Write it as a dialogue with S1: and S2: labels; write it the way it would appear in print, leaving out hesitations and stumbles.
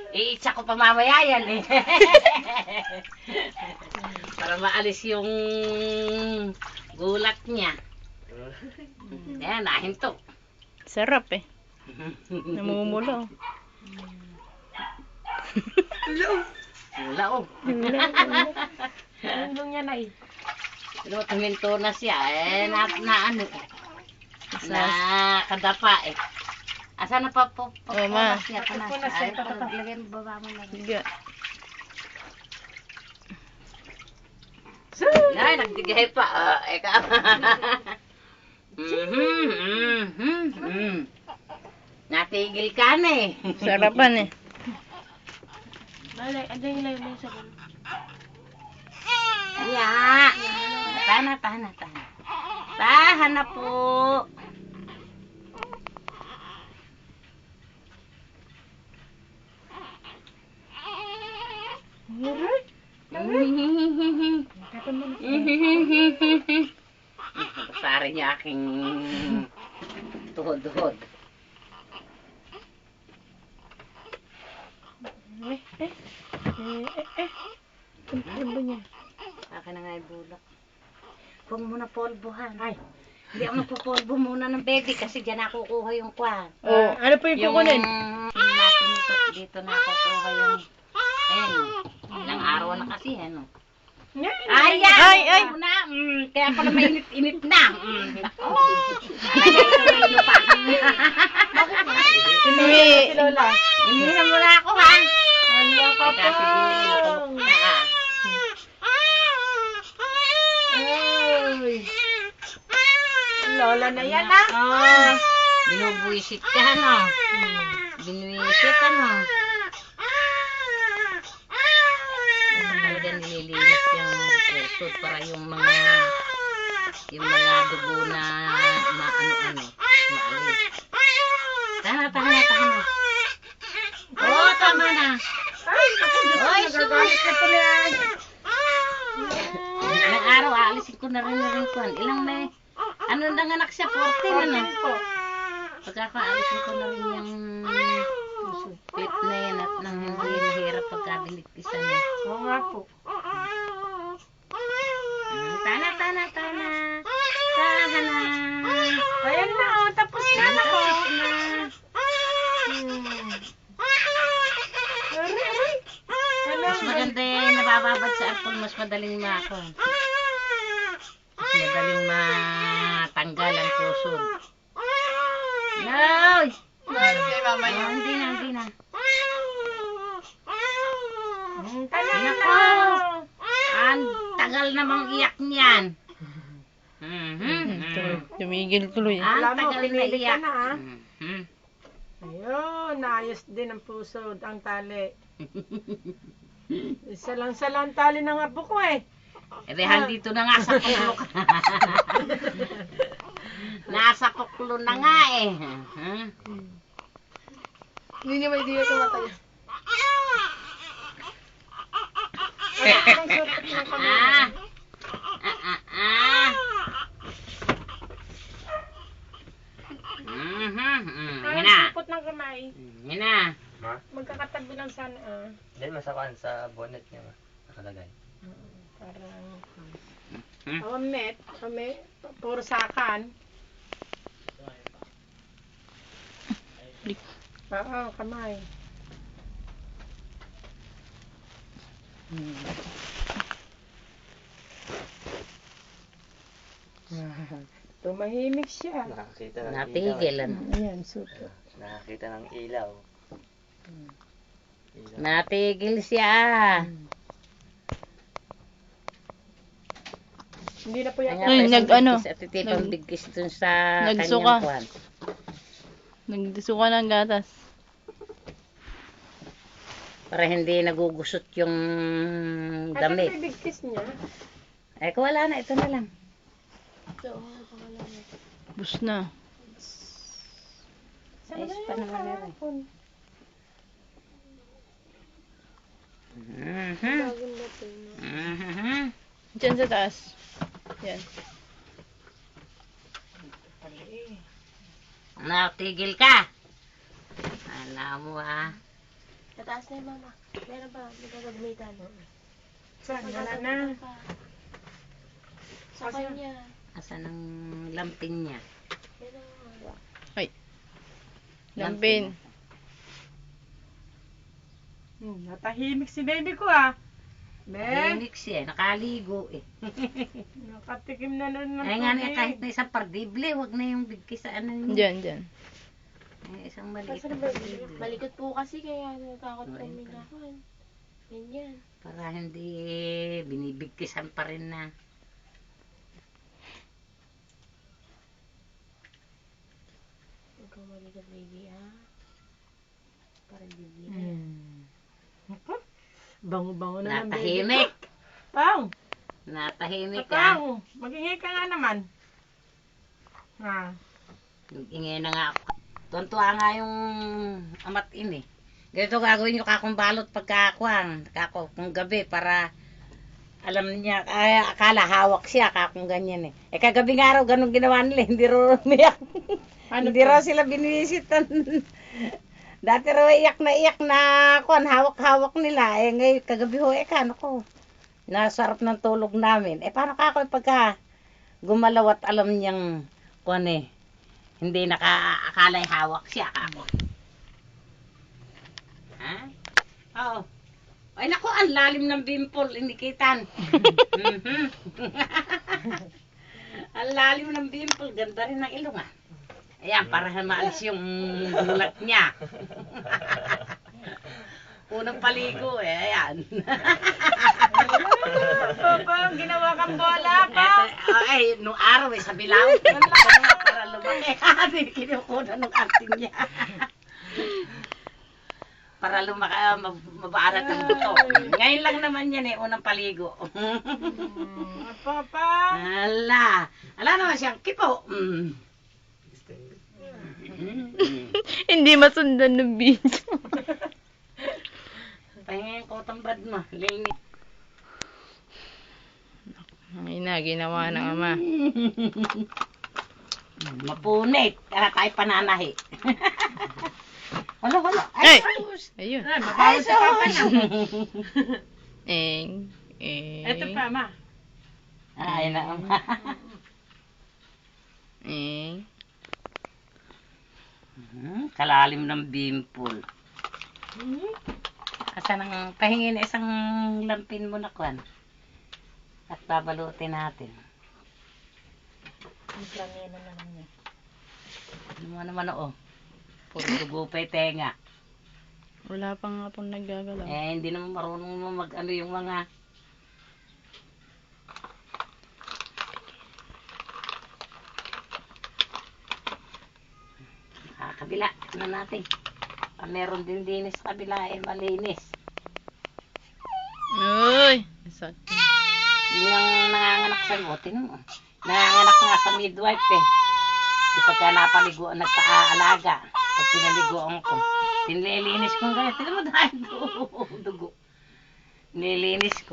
S1: Iitsa ko pa mamaya yan eh. Para maalis yung gulat niya. Ayan, nahinto.
S2: Sarap eh. Namumula.
S1: Wala oh.
S3: Tulong niya na eh.
S1: Pero tuminto na siya eh. Na ano eh. Na kadapa eh. Asa na pa po?
S2: Ma.
S1: Siya pa na. Ay, paglagay mo baba mo na.
S2: Sige.
S1: Ay, nagdigay pa. Eka. Natigil ka na eh.
S2: Sarapan eh.
S3: Malay, anday nila yung sabon.
S1: Ya. Tahan na. Tahan na po. Pasari niya aking tuhod-tuhod.
S2: Pulbo niya.
S1: Akin na nga yung bulak. Huwag mo na polbohan. Ay, hindi ako nagpupolbo muna ng baby kasi dyan nakukuha yung kwan.
S2: Oh, ano po yung kukunin?
S1: Natin dito nakukuha yung... Ayun, ilang araw na kasi, ano. Ay! Na, kaya pala mainit-init na.
S2: May...
S1: Ininom mo na ako, ha?
S3: Ano ka po? Lola na yan ah.
S1: Binubuisit ka, ano? Binuisit, ano? Talaga nililinis yung pusod para yung mga dugo na maano-ano, maalis. Tahan na. Oo, tama na. Oy,
S3: Nagagalit na pala yan.
S1: ilang araw, aalisin ko na rin kwan. Ilang may, ano nanganak siya, 14 na. Pagkakaalisin ko na rin yung split na yan at nang hindi mahirap pagkabilikisan niya.
S3: Oo nga po.
S1: Tana. Tahan na.
S3: Ayan na oh, tapos na ako.
S1: Mas maganda yung nabababad sa aircon, mas madaling makon. Mas madaling matanggal ang pusod. No! Hindi na. Nako! Ang tagal namang iyak niyan.
S2: Tumigil tuloy.
S1: Ang
S3: Alam mo,
S1: tagal na
S3: pinilit ka
S1: iyak.
S3: na ah. Ayun, naayos din ang pusod, ang tali. Isa lang tali ng apo ko eh.
S1: Dito na nga sa puklo. Nasa puklo na nga eh.
S3: Hindi niya may idea tumataya.
S1: Yan na.
S3: Sipot ng kamay.
S1: Yan na.
S3: Magkakatabi lang sana ah.
S4: Dahil masakaan sa bonnet niya nakalagay.
S3: Parang... Kami, puro sakan. Oo, kamay. Tumahimik siya.
S4: Nakakita ng
S1: Natigilan.
S3: Ayan, super.
S4: Nakakita ng ilaw.
S1: Natigil siya.
S3: Hindi na po yan.
S2: Ay,
S1: Titipang bigkis dun sa
S2: Nagsuka.
S1: kanyang kwan.
S2: Nagdisuka ng gatas.
S1: Para hindi nagugusot yung damit.
S3: May big kiss niya.
S1: Eh, kung wala na, ito na lang.
S2: Bus na.
S1: Ayos pa naman na rin.
S2: Diyan sa taas. Yan.
S1: Natigil ka. Alam mo
S5: Tataas na yung mama. Meron pa, magagagmitan.
S3: Saan? Wala na.
S5: Sa kanya.
S1: Asan ang lampin niya?
S5: Meron.
S2: Lampin.
S3: Natahimik si baby ko ah. Be,
S1: Tahimik siya. Nakaligo eh.
S3: nakatikim na nun ng
S1: Ay nga niya,
S3: tubig.
S1: kahit na isang pardible, wag na yung bigkis sa ano niya.
S2: Diyan, diyan.
S1: Ay, isang maliit
S5: Basta
S1: na
S5: na ba?
S1: pardible.
S5: Malikot po kasi kaya natakot
S1: Oo,
S5: kami
S1: yun
S5: na kan. Ganyan.
S1: Para hindi binibigkisan pa rin na.
S5: Huwag kang malikot baby ha. Parang bibili.
S3: Naku, bango-bango na ng baby ko.
S1: Natahimik.
S3: Pang!
S1: Natahimik ka.
S3: Pang! Maghingi ka nga naman.
S1: Ingay na nga ako. Tuwan-tuwa nga yung amat in eh. Ganito gagawin yung kakong balot pagkakuang. Kung gabi para alam niya, ay, akala hawak siya kakong ganyan eh. Eh kagabi nga raw ganun ginawa nila, hindi raw umiyak.
S3: Ano
S1: Hindi
S3: to?
S1: raw sila binisitan. Dati raw iyak na kuan hawak-hawak nila. Eh ngayon kagabi ho ano ko. Nasarap ng tulog namin. Eh paano ka ako pagka gumalaw at alam niyang kuan eh. Hindi akala hawak siya kako. Ha? Oo. Ay naku, ang lalim ng bimple, inikitan. Mhm. Ang lalim ng bimple, ganda rin ng ilong ah. Ayan, para maalis yung gulat niya. Unang paligo eh, ayan.
S3: Papa, ginawa kang bola pa.
S1: Ay, nung araw eh, sa bilaw. Para lumaki. Hindi kinukunan ng ating niya. Para lumaki, mabaarat ang buto. Ngayon lang naman yan eh, unang paligo.
S3: Papa.
S1: Ala naman siyang kipo.
S2: Hindi masundan ng video.
S1: Pahingin ko tambad mo, linis.
S2: Ang ina, ginawa ng ama.
S1: Mapunit. Kaya tayo pananahi. Wala.
S2: Ay!
S1: Sus.
S2: Ayun.
S3: Ay, mabawas sa papa niya.
S2: Eng.
S3: Ito pa, ma.
S1: Ay na.
S2: Eng.
S1: Kalalim ng bimple. Asan ang pahingin isang lampin mo na kwan. At babalutin natin. Ang planino na lang niya. Ano naman oo. Puro dugo pa yung tenga.
S2: Wala pa nga pong naggagalaw.
S1: Eh, hindi naman marunong mo mag-ano yung mga... kabila. Ano natin? Meron din dinis sa kabila eh, malinis.
S2: Uy! Sakit.
S1: Yung nanganganak sa butin mo. Nanganganak nga sa midwife eh. Di pagka napaliguan, nagpa-aalaga. Pag pinaliguan ko, tinililinis ko ganyan. Tignan mo dahil dugo. Nililinis ko.